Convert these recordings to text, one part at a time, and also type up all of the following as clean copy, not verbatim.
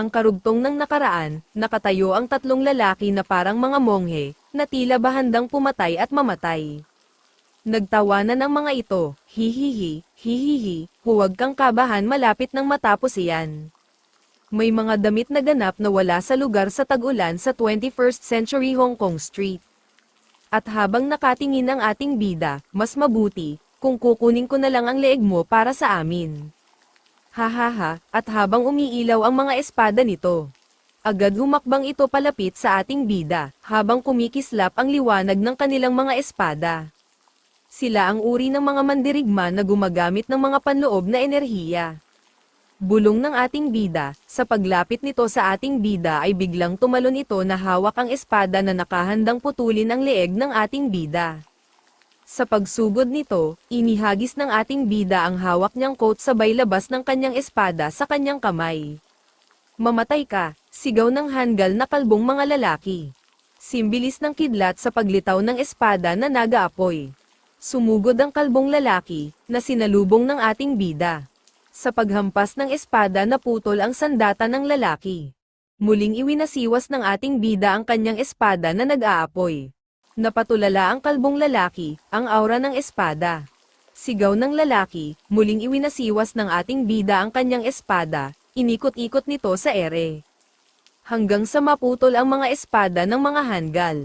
Ang karugtong ng nakaraan, nakatayo ang tatlong lalaki na parang mga monghe, na tila ba handang pumatay at mamatay. Nagtawanan ang mga ito, hihihi, hihihi, huwag kang kabahan malapit nang matapos iyan. May mga damit na ganap na wala sa lugar sa tag-ulan sa 21st century Hong Kong Street. At habang nakatingin ang ating bida, mas mabuti, kung kukunin ko na lang ang leeg mo para sa amin. Hahaha, at habang umiilaw ang mga espada nito. Agad humakbang ito palapit sa ating bida, habang kumikislap ang liwanag ng kanilang mga espada. Sila ang uri ng mga mandirigma na gumagamit ng mga panloob na enerhiya. Bulong ng ating bida, sa paglapit nito sa ating bida ay biglang tumalon ito na hawak ang espada na nakahandang putulin ang leeg ng ating bida. Sa pagsugod nito, inihagis ng ating bida ang hawak niyang coat sabay labas ng kanyang espada sa kanyang kamay. Mamatay ka, sigaw ng hanggal na kalbong mga lalaki. Simbilis ng kidlat sa paglitaw ng espada na nagaapoy. Sumugod ang kalbong lalaki, na sinalubong ng ating bida. Sa paghampas ng espada naputol ang sandata ng lalaki. Muling iwinasiwas ng ating bida ang kanyang espada na nag-aapoy. Napatulala ang kalbong lalaki, ang aura ng espada. Sigaw ng lalaki, muling iwinasiwas ng ating bida ang kanyang espada, inikot-ikot nito sa ere. Hanggang sa maputol ang mga espada ng mga hanggal.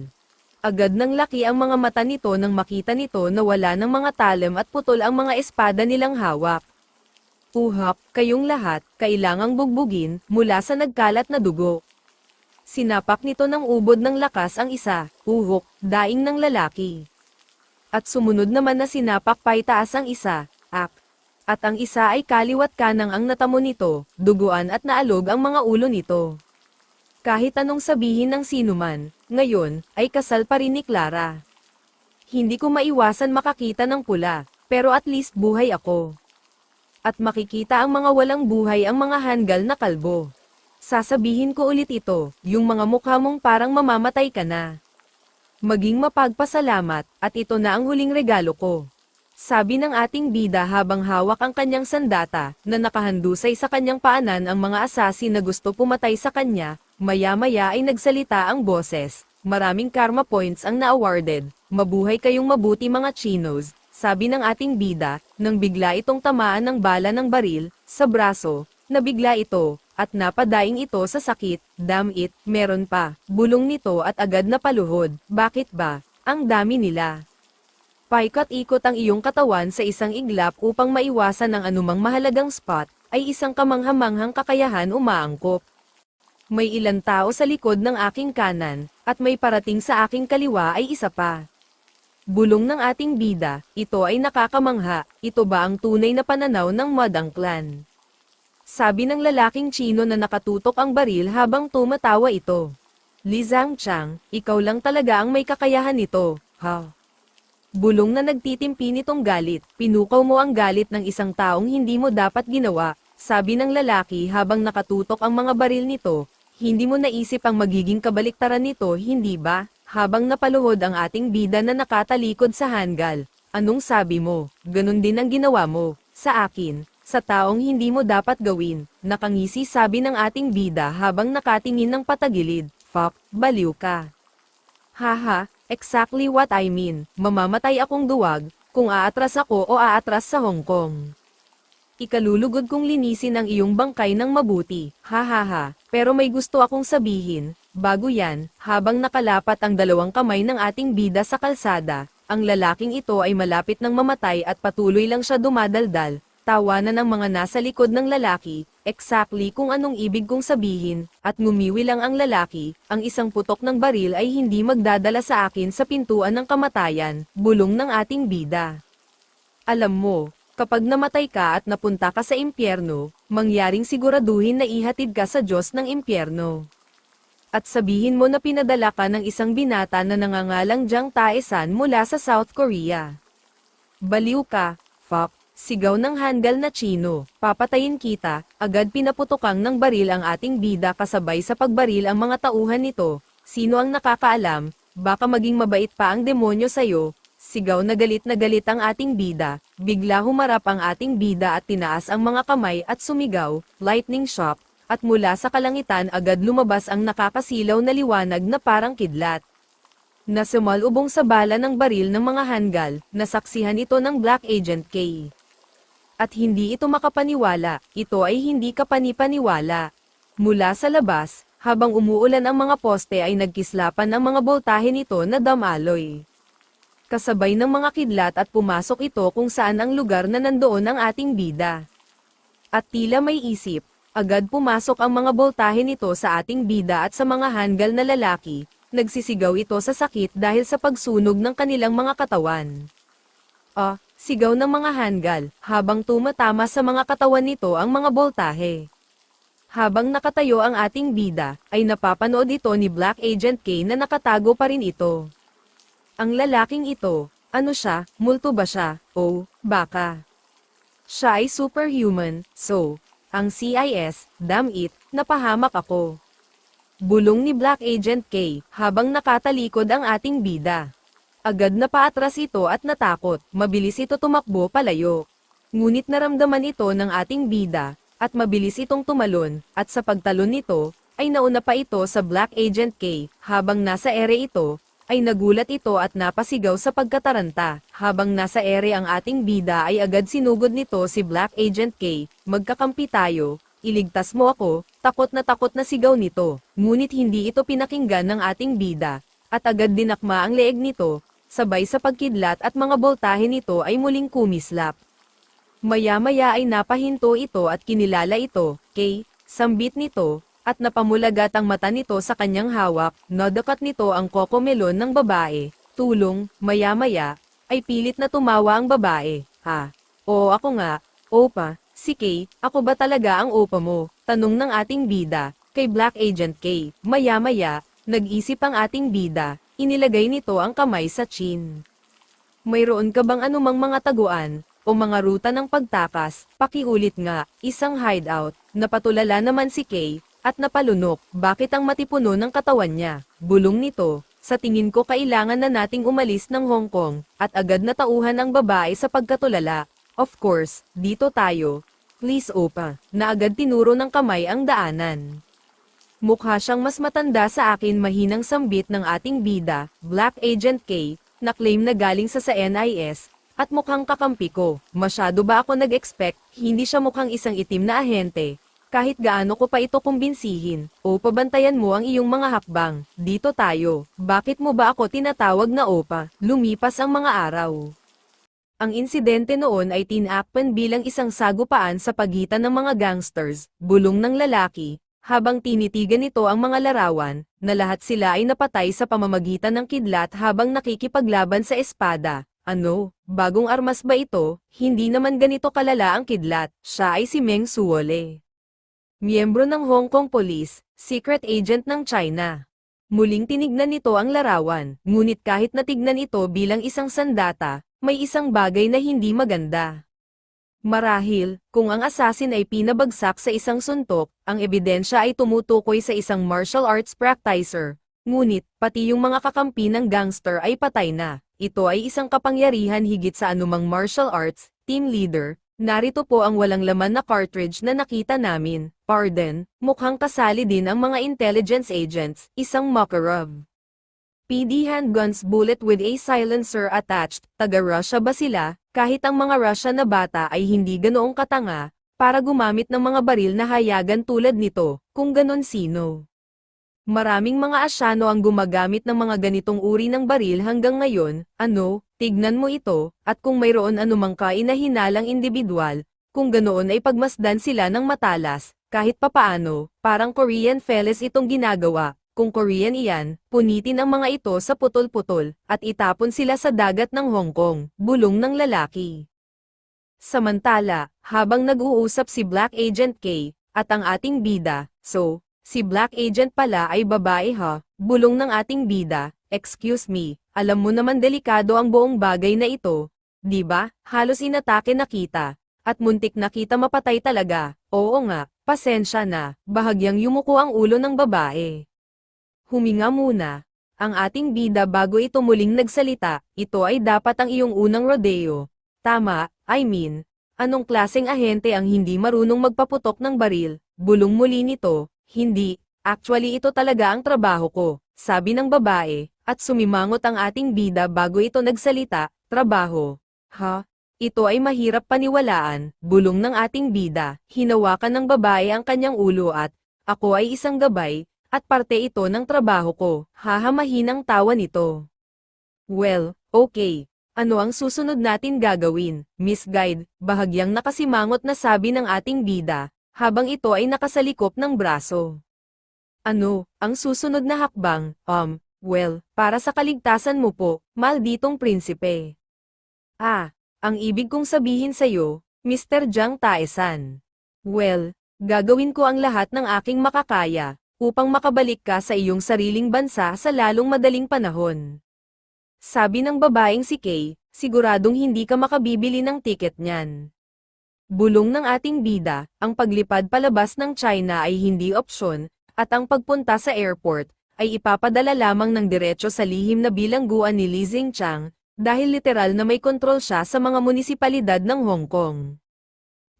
Agad nang laki ang mga mata nito nang makita nito na wala ng mga talem at putol ang mga espada nilang hawak. Uhak, kayong lahat, kailangang bugbugin, mula sa nagkalat na dugo. Sinapak nito ng ubod ng lakas ang isa, uhok, daing ng lalaki. At sumunod naman na sinapak paitaas ang isa, ak. At ang isa ay kaliwat kanang ang natamo nito, duguan at naalog ang mga ulo nito. Kahit anong sabihin ng sinuman, ngayon, ay kasal pa rin ni Clara. Hindi ko maiwasan makakita ng pula, pero at least buhay ako. At makikita ang mga walang buhay ang mga hanggal na kalbo. Sasabihin ko ulit ito, yung mga mukha mong parang mamamatay ka na. Maging mapagpasalamat, at ito na ang huling regalo ko. Sabi ng ating bida habang hawak ang kanyang sandata, na nakahandusay sa kanyang paanan ang mga assassin na gusto pumatay sa kanya, maya-maya ay nagsalita ang boses. Maraming karma points ang na-awarded, mabuhay kayong mabuti mga chinos. Sabi ng ating bida, nang bigla itong tamaan ng bala ng baril, sa braso, nabigla ito, at napadaing ito sa sakit, damn it, meron pa, bulong nito at agad na paluhod, bakit ba, ang dami nila. Paikot-ikot ang iyong katawan sa isang iglap upang maiwasan ang anumang mahalagang spot, ay isang kamanghamanghang kakayahan umaangkop. May ilang tao sa likod ng aking kanan, at may parating sa aking kaliwa ay isa pa. Bulong ng ating bida, ito ay nakakamangha, ito ba ang tunay na pananaw ng Madang Clan? Sabi ng lalaking Chino na nakatutok ang baril habang tumatawa ito. Li Zhangchang, ikaw lang talaga ang may kakayahan nito, ha? Bulong na nagtitimpi nitong galit, pinukaw mo ang galit ng isang taong hindi mo dapat ginawa, sabi ng lalaki habang nakatutok ang mga baril nito, hindi mo naisip ang magiging kabaliktaran nito, hindi ba? Habang napaluhod ang ating bida na nakatalikod sa hanggal, anong sabi mo, ganun din ang ginawa mo, sa akin, sa taong hindi mo dapat gawin, nakangisi sabi ng ating bida habang nakatingin ng patagilid, fuck, baliw ka. Haha, exactly what I mean, mamamatay akong duwag, kung aatras ako o aatras sa Hong Kong. Ikalulugod kong linisin ang iyong bangkay ng mabuti, hahaha, pero may gusto akong sabihin. Bago yan, habang nakalapat ang dalawang kamay ng ating bida sa kalsada, ang lalaking ito ay malapit ng mamatay at patuloy lang siya dumadaldal, tawanan ng mga nasa likod ng lalaki, exactly kung anong ibig kong sabihin, at ngumiwi lang ang lalaki, ang isang putok ng baril ay hindi magdadala sa akin sa pintuan ng kamatayan, bulong ng ating bida. Alam mo, kapag namatay ka at napunta ka sa impyerno, mangyaring siguraduhin na ihatid ka sa Diyos ng impyerno. At sabihin mo na pinadala ka ng isang binata na nangangalang Jiang Taesan mula sa South Korea. Baliw ka, fuck, sigaw ng hanggal na Chino, papatayin kita, agad pinaputokang ng baril ang ating bida kasabay sa pagbaril ang mga tauhan nito, sino ang nakakaalam, baka maging mabait pa ang demonyo sayo, sigaw na galit ang ating bida, bigla humarap ang ating bida at tinaas ang mga kamay at sumigaw, lightning shock. at mula sa kalangitan agad lumabas ang nakakasilaw na liwanag na parang kidlat. Nasumalubong sa bala ng baril ng mga Hangul, nasaksihan ito ng Black Agent K. At hindi ito makapaniwala, ito ay hindi kapanipaniwala. Mula sa labas, habang umuulan ang mga poste ay nagkislapan ang mga boltahe nito na damaloy. Kasabay ng mga kidlat at pumasok ito kung saan ang lugar na nandoon ang ating bida. At tila may isip, agad pumasok ang mga boltahe nito sa ating bida at sa mga Hangul na lalaki, nagsisigaw ito sa sakit dahil sa pagsunog ng kanilang mga katawan. Sigaw ng mga Hangul, habang tumatama sa mga katawan nito ang mga boltahe. Habang nakatayo ang ating bida, ay napapanood ito ni Black Agent K na nakatago pa rin ito. Ang lalaking ito, ano siya, multo ba siya, o, baka? Siya ay superhuman, so, ang CIS, damn it, napahamak ako. Bulong ni Black Agent K, habang nakatalikod ang ating bida. Agad na paatras ito at natakot, mabilis ito tumakbo palayo. Ngunit naramdaman ito ng ating bida, at mabilis itong tumalon, at sa pagtalon nito, ay nauna pa ito sa Black Agent K, habang nasa ere ito, ay nagulat ito at napasigaw sa pagkataranta. Habang nasa ere ang ating bida ay agad sinugod nito si Black Agent K, magkakampi tayo, iligtas mo ako, takot na sigaw nito. Ngunit hindi ito pinakinggan ng ating bida, at agad dinakma ang leeg nito, sabay sa pagkidlat at mga boltahe nito ay muling kumislap. Maya-maya ay napahinto ito at kinilala ito, K, sambit nito, at napamulagat ang mata nito sa kanyang hawak, nadakat nito ang kokomelon ng babae, tulong, maya-maya, ay pilit na tumawa ang babae, Oo ako nga, opa, si K, ako ba talaga ang opa mo, tanong ng ating bida, kay Black Agent K, maya-maya, nag-isip ang ating bida, inilagay nito ang kamay sa chin. Mayroon ka bang anumang mga taguan, o mga ruta ng pagtakas, pakiulit nga, isang hideout, napatulala naman si Kay, at napalunok, bakit ang matipuno ng katawan niya, bulong nito, sa tingin ko kailangan na nating umalis ng Hong Kong, at agad na tauhan ang babae sa pagkatulala, of course, dito tayo, please opa, na agad tinuro ng kamay ang daanan. Mukha siyang mas matanda sa akin mahinang sambit ng ating bida, Black Agent K, na claim na galing sa NIS, at mukhang kakampi ko, masyado ba ako nag-expect, hindi siya mukhang isang itim na ahente. Kahit gaano ko pa ito kumbinsihin, o pabantayan mo ang iyong mga hakbang, dito tayo, bakit mo ba ako tinatawag na opa, lumipas ang mga araw. Ang insidente noon ay tinakpan bilang isang sagupaan sa pagitan ng mga gangsters, bulong ng lalaki, habang tinitigan nito ang mga larawan, na lahat sila ay napatay sa pamamagitan ng kidlat habang nakikipaglaban sa espada. Ano, bagong armas ba ito? Hindi naman ganito kalala ang kidlat, siya ay si Meng Suole. Miyembro ng Hong Kong Police, secret agent ng China. Muling tinignan nito ang larawan, ngunit kahit natignan ito bilang isang sandata, may isang bagay na hindi maganda. Marahil, kung ang assassin ay pinabagsak sa isang suntok, ang ebidensya ay tumutukoy sa isang martial arts practitioner, ngunit, pati yung mga kakampi ng gangster ay patay na. Ito ay isang kapangyarihan higit sa anumang martial arts, team leader. Narito po ang walang laman na cartridge na nakita namin. Pardon, mukhang kasali din ang mga intelligence agents, isang Makarov. PD handguns bullet with a silencer attached, taga-Russia ba sila? Kahit ang mga Russia na bata ay hindi ganoong katanga, para gumamit ng mga baril na hayagan tulad nito, kung ganon sino. Maraming mga Asyano ang gumagamit ng mga ganitong uri ng baril hanggang ngayon, tignan mo ito, at kung mayroon anumang kainahinalang individual, kung ganoon ay pagmasdan sila ng matalas, kahit papaano, parang Korean fellas itong ginagawa, kung Korean iyan, punitin ang mga ito sa putol-putol, at itapon sila sa dagat ng Hong Kong, bulong ng lalaki. Samantala, habang nag-uusap si Black Agent K, at ang ating bida, si Black Agent pala ay babae bulong ng ating bida, excuse me, alam mo naman delikado ang buong bagay na ito, di ba? Halos inatake na kita, at muntik na kita mapatay talaga, oo nga, pasensya na, bahagyang yumuko ang ulo ng babae. Huminga muna, ang ating bida bago ito muling nagsalita, ito ay dapat ang iyong unang rodeo. Tama, anong klaseng ahente ang hindi marunong magpaputok ng baril, bulong muli nito, hindi, actually ito talaga ang trabaho ko, sabi ng babae, at sumimangot ang ating bida bago ito nagsalita, trabaho. Ha? Ito ay mahirap paniwalaan, bulong ng ating bida, hinawakan ng babae ang kanyang ulo at, ako ay isang gabay, at parte ito ng trabaho ko, hahamahinang tawa nito. Well, okay. Ano ang susunod natin gagawin, Miss Guide? Bahagyang nakasimangot na sabi ng ating bida, habang ito ay nakasalikop ng braso. Ano, ang susunod na hakbang, well, para sa kaligtasan mo po, malditong prinsipe. Ah, ang ibig kong sabihin sa'yo, Mr. Jiang Taesan. Well, gagawin ko ang lahat ng aking makakaya, upang makabalik ka sa iyong sariling bansa sa lalong madaling panahon. Sabi ng babaeng si Kay, siguradong hindi ka makabibili ng tiket niyan. Bulong ng ating bida, ang paglipad palabas ng China ay hindi opsyon, at ang pagpunta sa airport, ay ipapadala lamang ng diretso sa lihim na bilangguan ni Li Zingchang, dahil literal na may kontrol siya sa mga munisipalidad ng Hong Kong.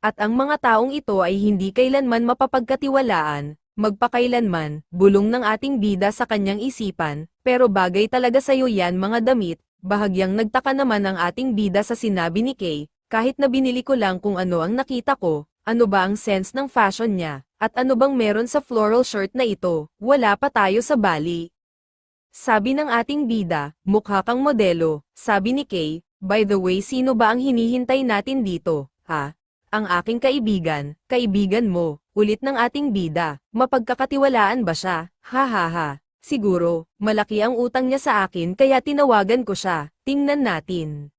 At ang mga taong ito ay hindi kailanman mapapagkatiwalaan, magpakailanman, bulong ng ating bida sa kanyang isipan, pero bagay talaga sa'yo yan mga damit, bahagyang nagtaka naman ang ating bida sa sinabi ni Kay, kahit na binili ko lang kung ano ang nakita ko, ano ba ang sense ng fashion niya, at ano bang meron sa floral shirt na ito, wala pa tayo sa Bali. Sabi ng ating bida, mukha kang modelo, sabi ni Kay, by the way sino ba ang hinihintay natin dito, ha? Ang aking kaibigan mo, ulit ng ating bida, mapagkakatiwalaan ba siya, ha ha ha, siguro, malaki ang utang niya sa akin kaya tinawagan ko siya, tingnan natin.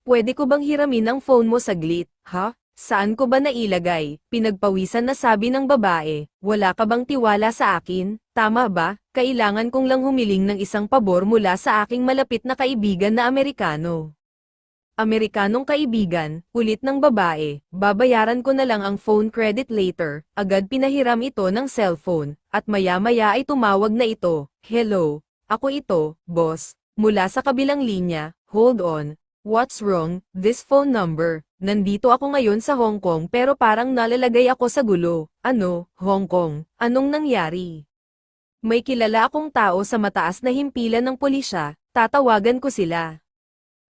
Pwede ko bang hiramin ang phone mo saglit, ha? Saan ko ba nailagay? Pinagpawisan na sabi ng babae, wala ka bang tiwala sa akin, tama ba? Kailangan kong lang humiling ng isang pabor mula sa aking malapit na kaibigan na Amerikano. Amerikanong kaibigan, ulit ng babae, babayaran ko na lang ang phone credit later, agad pinahiram ito ng cellphone, at maya-maya ay tumawag na ito, hello, ako ito, boss, mula sa kabilang linya, hold on, what's wrong, this phone number, nandito ako ngayon sa Hong Kong pero parang nalalagay ako sa gulo, ano, Hong Kong, anong nangyari? May kilala akong tao sa mataas na himpilan ng pulisya, tatawagan ko sila.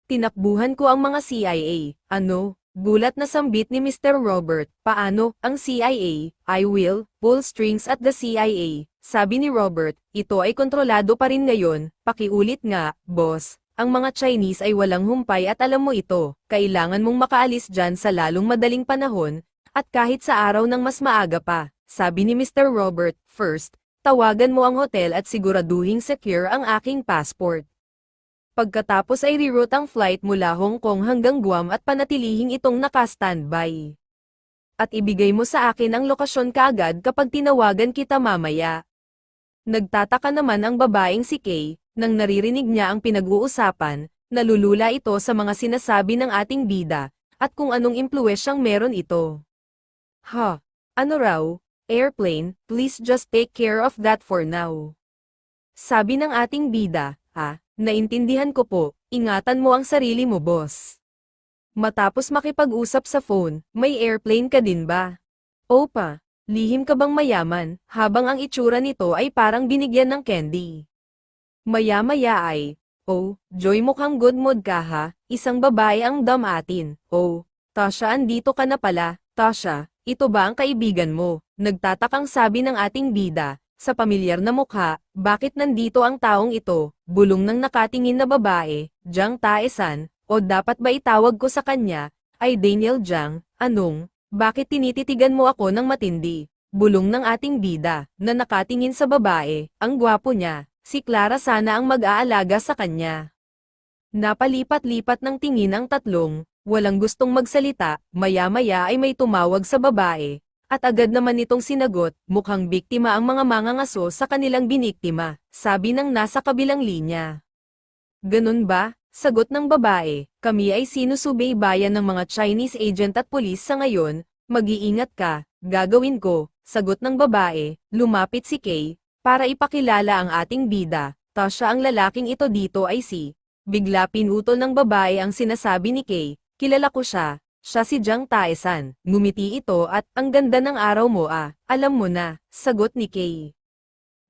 Tinakbuhan ko ang mga CIA, ano, gulat na sambit ni Mr. Robert, paano, ang CIA, I will, pull strings at the CIA, sabi ni Robert, ito ay kontrolado pa rin ngayon, pakiulit nga, boss, ang mga Chinese ay walang humpay at alam mo ito, kailangan mong makaalis dyan sa lalong madaling panahon, at kahit sa araw ng mas maaga pa, sabi ni Mr. Robert, first, tawagan mo ang hotel at siguraduhing secure ang aking passport. Pagkatapos ay reroute ang flight mula Hong Kong hanggang Guam at panatilihing itong naka-standby. At ibigay mo sa akin ang lokasyon kaagad kapag tinawagan kita mamaya. Nagtataka naman ang babaeng si Kay, nang naririnig niya ang pinag-uusapan, nalulula ito sa mga sinasabi ng ating bida, at kung anong impluwensyang meron ito. Ha? Ano raw? Airplane, please just take care of that for now. Sabi ng ating bida, naintindihan ko po, ingatan mo ang sarili mo boss. Matapos makipag-usap sa phone, may airplane ka din ba? Opa, lihim ka bang mayaman, habang ang itsura nito ay parang binigyan ng candy. Maya-maya ay, oh, Joy mukhang good mood ka ha, isang babae ang damatin, oh, Tasha andito ka na pala, Tasha, ito ba ang kaibigan mo? Nagtatakang sabi ng ating bida. Sa pamilyar na mukha, bakit nandito ang taong ito, bulong ng nakatingin na babae, Jiang Taesan, o dapat ba itawag ko sa kanya, ay Daniel Jiang, anong, bakit tinititigan mo ako ng matindi, bulong ng ating bida, na nakatingin sa babae, ang gwapo niya, si Clara sana ang mag-aalaga sa kanya. Napalipat-lipat ng tingin ang tatlong, walang gustong magsalita, maya-maya ay may tumawag sa babae. At agad naman itong sinagot, mukhang biktima ang mga mangangaso sa kanilang biniktima, sabi ng nasa kabilang linya. Ganun ba? Sagot ng babae, kami ay sinusubaybayan ng mga Chinese agent at pulis sa ngayon, mag-iingat ka, gagawin ko, sagot ng babae, lumapit si Kay, para ipakilala ang ating bida, Tasha ang lalaking ito dito ay si, bigla pinutol ng babae ang sinasabi ni Kay, kilala ko siya, Siya si Jiang Taesan. Ngumiti ito at, ang ganda ng araw mo ah. Alam mo na, sagot ni Kay.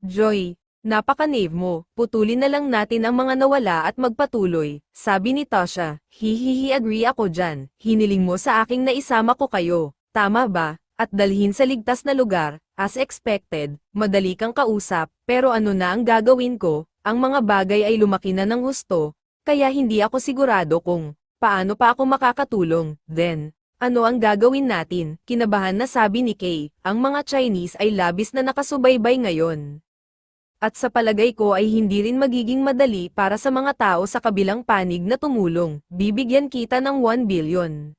Joy, napaka-naive mo. Putulin na lang natin ang mga nawala at magpatuloy. Sabi ni Tasha. Hihihi, agree ako dyan. Hiniling mo sa aking na isama ko kayo. Tama ba? At dalhin sa ligtas na lugar. As expected, madali kang kausap. Pero ano na ang gagawin ko? Ang mga bagay ay lumaki na ng husto. Kaya hindi ako sigurado kung paano pa ako makakatulong. Then, ano ang gagawin natin? Kinabahan na sabi ni Kay. Ang mga Chinese ay labis na nakasubaybay ngayon. At sa palagay ko ay hindi rin magiging madali para sa mga tao sa kabilang panig na tumulong. Bibigyan kita ng 1 billion.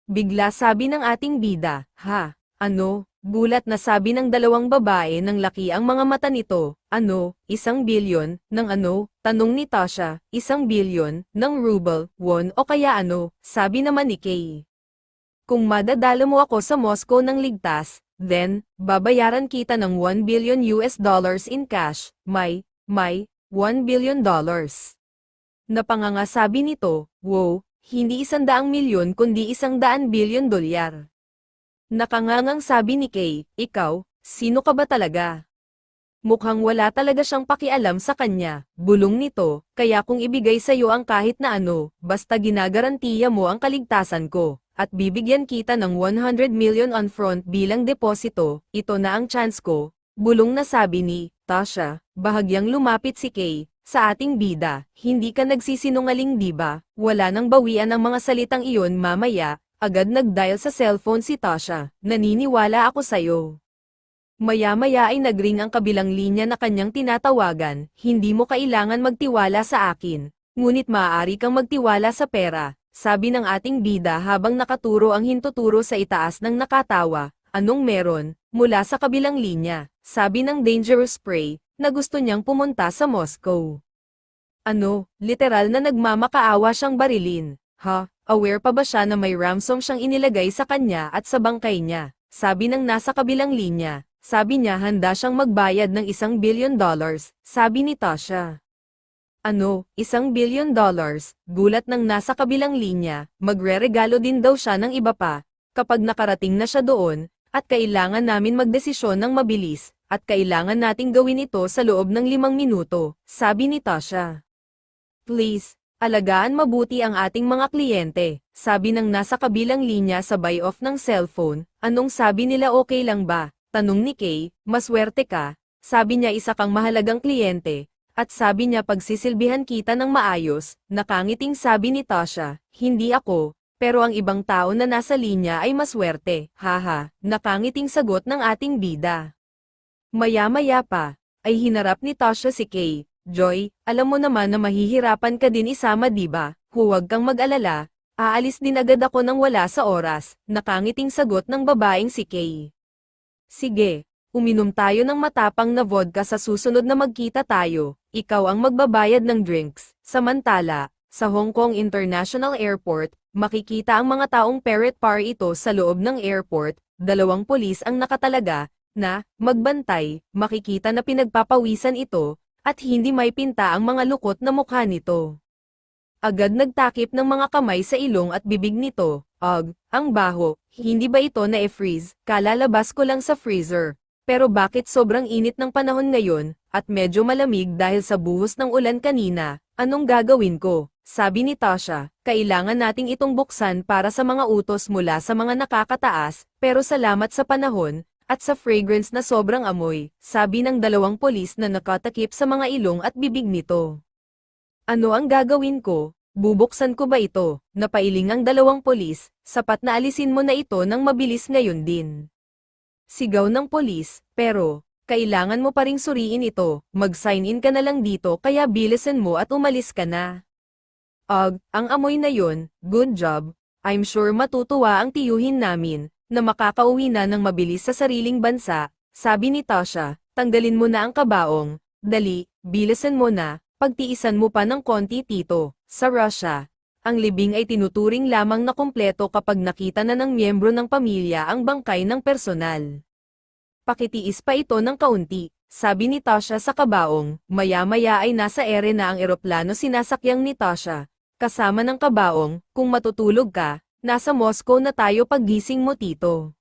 Bigla sabi ng ating bida. Ha? Ano? Gulat na sabi ng dalawang babae nang laki ang mga mata nito. Ano? 1 billion? Ng ano? Tanong ni Tasha. 1 billion? Ng ruble, won o kaya ano? Sabi naman ni Kay. Kung madadala mo ako sa Moscow ng ligtas, then, babayaran kita ng 1 billion US dollars in cash. May, 1 billion dollars. Napanganga sabi nito. Wow, hindi 100 milyon kundi 100 billion dolyar. Nakangangang sabi ni Kay. Ikaw, sino ka ba talaga? Mukhang wala talaga siyang pakialam sa kanya. Bulong nito, kaya kung ibigay sa iyo ang kahit na ano, basta ginagarantiya mo ang kaligtasan ko, at bibigyan kita ng 100 million on front bilang deposito, ito na ang chance ko. Bulong na sabi ni Tasha. Bahagyang lumapit si Kay. Sa ating bida, hindi ka nagsisinungaling diba? Wala nang bawian ang mga salitang iyon mamaya. Agad nag-dial sa cellphone si Tasha. Naniniwala ako sa'yo. Maya-maya ay nagring ang kabilang linya na kanyang tinatawagan. Hindi mo kailangan magtiwala sa akin. Ngunit maaari kang magtiwala sa pera. Sabi ng ating bida habang nakaturo ang hintuturo sa itaas ng nakatawa. Anong meron? Mula sa kabilang linya. Sabi ng Dangerous Prey na gusto niyang pumunta sa Moscow. Ano? Literal na nagmamakaawa siyang barilin. Ha? Aware pa ba siya na may ransom siyang inilagay sa kanya at sa bangkay niya? Sabi ng nasa kabilang linya. Sabi niya handa siyang magbayad ng 1 billion dollars. Sabi ni Tasha. Ano? 1 billion dollars? Gulat ng nasa kabilang linya. Magre-regalo din daw siya ng iba pa. Kapag nakarating na siya doon, at kailangan namin magdesisyon ng mabilis, at kailangan nating gawin ito sa loob ng 5 minuto. Sabi ni Tasha. Please. Alagaan mabuti ang ating mga kliyente, sabi ng nasa kabilang linya sabay off ng cellphone. Anong sabi nila, okay lang ba? Tanong ni Kay. Maswerte ka, sabi niya isa kang mahalagang kliyente, at sabi niya pagsisilbihan kita ng maayos. Nakangiting sabi ni Tasha. Hindi ako, pero ang ibang tao na nasa linya ay maswerte. Haha, nakangiting sagot ng ating bida. Maya-maya pa, ay hinarap ni Tasha si Kay. Joy, alam mo naman na mahihirapan ka din isama diba? Huwag kang mag-alala, aalis din agad ako nang wala sa oras. Nakangiting sagot ng babaeng si Kay. Sige, uminom tayo ng matapang na vodka sa susunod na magkita tayo. Ikaw ang magbabayad ng drinks. Samantala, sa Hong Kong International Airport, makikita ang mga taong parrot par ito sa loob ng airport. 2 pulis ang nakatalaga na magbantay. Makikita na pinagpapawisan ito. At hindi may pinta ang mga lukot na mukha nito. Agad nagtakip ng mga kamay sa ilong at bibig nito. Ang baho, hindi ba ito na-freeze? Kalalabas ko lang sa freezer. Pero bakit sobrang init ng panahon ngayon, at medyo malamig dahil sa buhos ng ulan kanina? Anong gagawin ko? Sabi ni Tasha, kailangan nating itong buksan para sa mga utos mula sa mga nakakataas, pero salamat sa panahon, at sa fragrance na sobrang amoy, sabi ng 2 pulis na nakatakip sa mga ilong at bibig nito. Ano ang gagawin ko? Bubuksan ko ba ito? Napailing ang 2 pulis, sapat na alisin mo na ito ng mabilis ngayon din. Sigaw ng pulis, pero, kailangan mo pa ring suriin ito, mag-sign in ka na lang dito kaya bilisan mo at umalis ka na. Ang amoy na yon, good job, I'm sure matutuwa ang tiyuhin namin, na makakauwi na ng mabilis sa sariling bansa, sabi ni Tasha. Tanggalin mo na ang kabaong, dali, bilisan mo na, pagtiisan mo pa ng konti tito. Sa Russia, ang libing ay tinuturing lamang na kumpleto kapag nakita na ng miyembro ng pamilya ang bangkay ng personal. Pakitiis pa ito ng kaunti, sabi ni Tasha sa kabaong. Maya-maya ay nasa ere na ang eroplano sinasakyang ni Tasha. Kasama ng kabaong, kung matutulog ka, Nasa Moscow na tayo paggising mo, Tito.